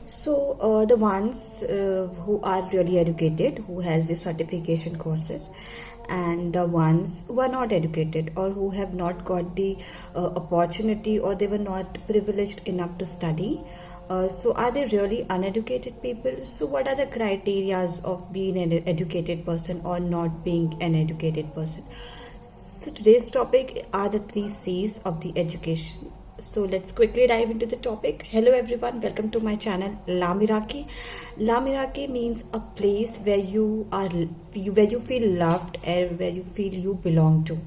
The ones who are really educated, who has the certification courses, and the ones who are not educated or who have not got the opportunity, or they were not privileged enough to study. Are they really uneducated people? So what are the criterias of being an educated person or not being an educated person? So today's topic are the three C's of the education. So let's quickly dive into the topic. Hello everyone, welcome to my channel La Meraki. La Meraki means a place where where you feel loved and where you feel you belong to.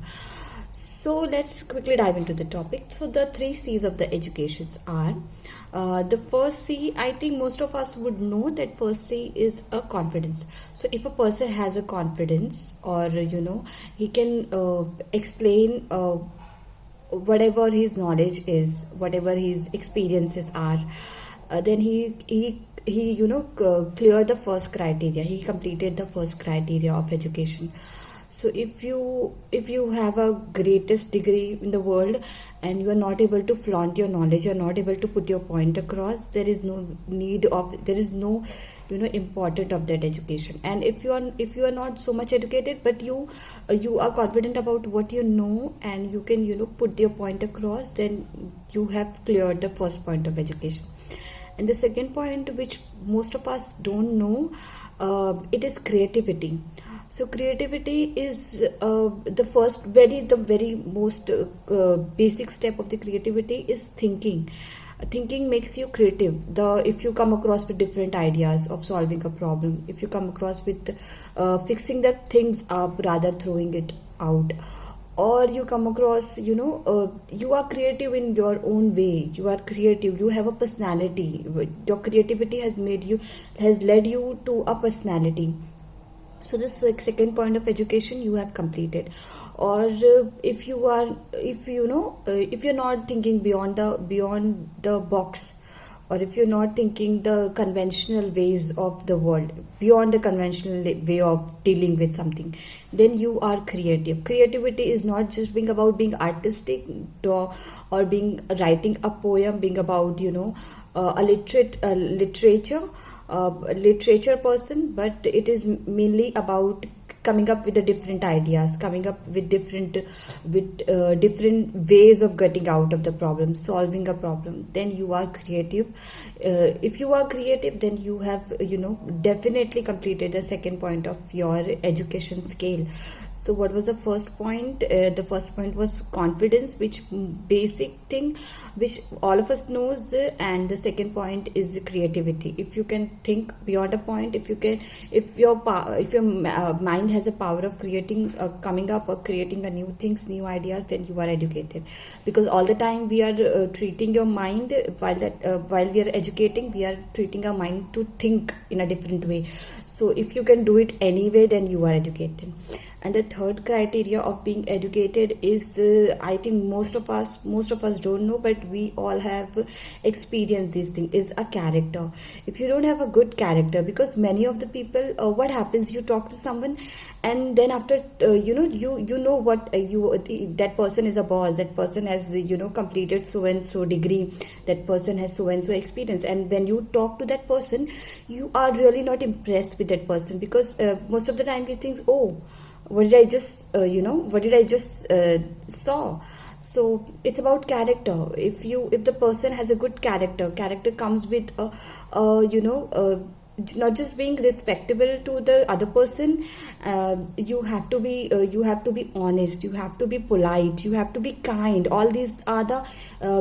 So let's quickly dive into the topic. So the three C's of the educations are the first C, I think most of us would know that first C is a confidence. So if a person has a confidence, or he can explain whatever his knowledge is, whatever his experiences are, then he cleared the first criteria. He completed the first criteria of education. So if you have a greatest degree in the world and you are not able to flaunt your knowledge, you are not able to put your point across, there is no important of that education. And if you are not so much educated, but you are confident about what you know, and you can put your point across, then you have cleared the first point of education. And the second point, which most of us don't know, it is creativity. So creativity is the very most basic step of the creativity is thinking. Thinking makes you creative. If you come across with different ideas of solving a problem, if you come across with fixing the things up rather throwing it out, or you come across you are creative in your own way, you are creative, you have a personality, your creativity has led you to a personality. So this second point of education you have completed. Or if you're not thinking beyond the box, or if you're not thinking the conventional ways of the world, beyond the conventional way of dealing with something, then you are creative. Creativity is not just being about being artistic, or being writing a poem, being about a literature person, but it is mainly about coming up with the different ideas, coming up with different ways of getting out of the problem, solving a problem. Then you are creative. If you are creative, then you have definitely completed the second point of your education scale. So what was the first point? The first point was confidence, which basic thing which all of us knows, and the second point is creativity. If you can think beyond a point, if your mind has a power of creating, coming up or creating a new things, new ideas, then you are educated. Because all the time we are treating your mind, while we are educating, we are treating our mind to think in a different way. So if you can do it anyway, then you are educated. And the third criteria of being educated is, I think most of us don't know, but we all have experienced this thing, is a character. If you don't have a good character, because many of the people, what happens, you talk to someone, and then after what that person is a boss, that person has completed so and so degree, that person has so and so experience, and when you talk to that person, you are really not impressed with that person, because most of the time you think, oh, what did I just saw. So it's about character. If the person has a good character comes with not just being respectable to the other person. You have to be honest, you have to be polite, you have to be kind. All these are the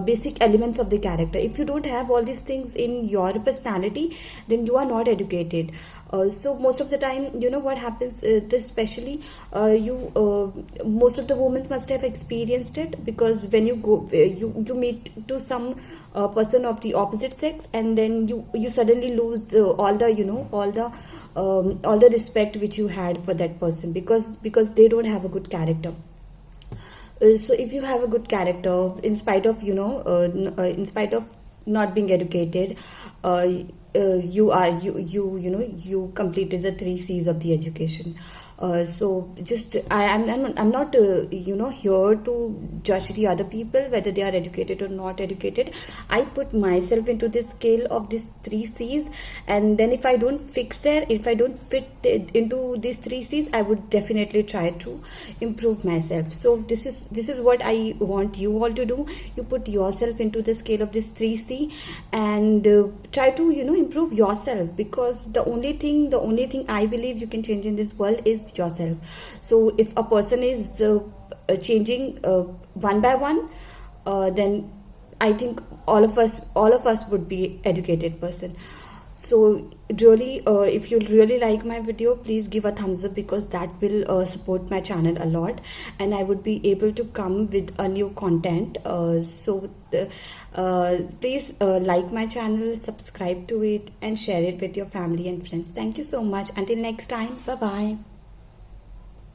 basic elements of the character. If you don't have all these things in your personality, then you are not educated. So most of the time, what happens, especially most of the women must have experienced it, because when you go, you meet to some person of the opposite sex, and then you suddenly lose all the respect which you had for that person, because they don't have a good character. So if you have a good character, in spite of not being educated, you completed the three C's of the education. So just I'm not here to judge the other people whether they are educated or not educated. I put myself into this scale of these three C's, and then if I don't fix there, if I don't fit into these three C's, I would definitely try to improve myself. So this is what I want you all to do. You put yourself into the scale of this 3C and try to improve yourself, because the only thing I believe you can change in this world is yourself. So if a person is changing one by one, then I think all of us would be educated person. So really, if you really like my video, please give a thumbs up, because that will support my channel a lot, and I would be able to come with a new content. Please like my channel, subscribe to it, and share it with your family and friends. Thank you so much. Until next time, bye bye.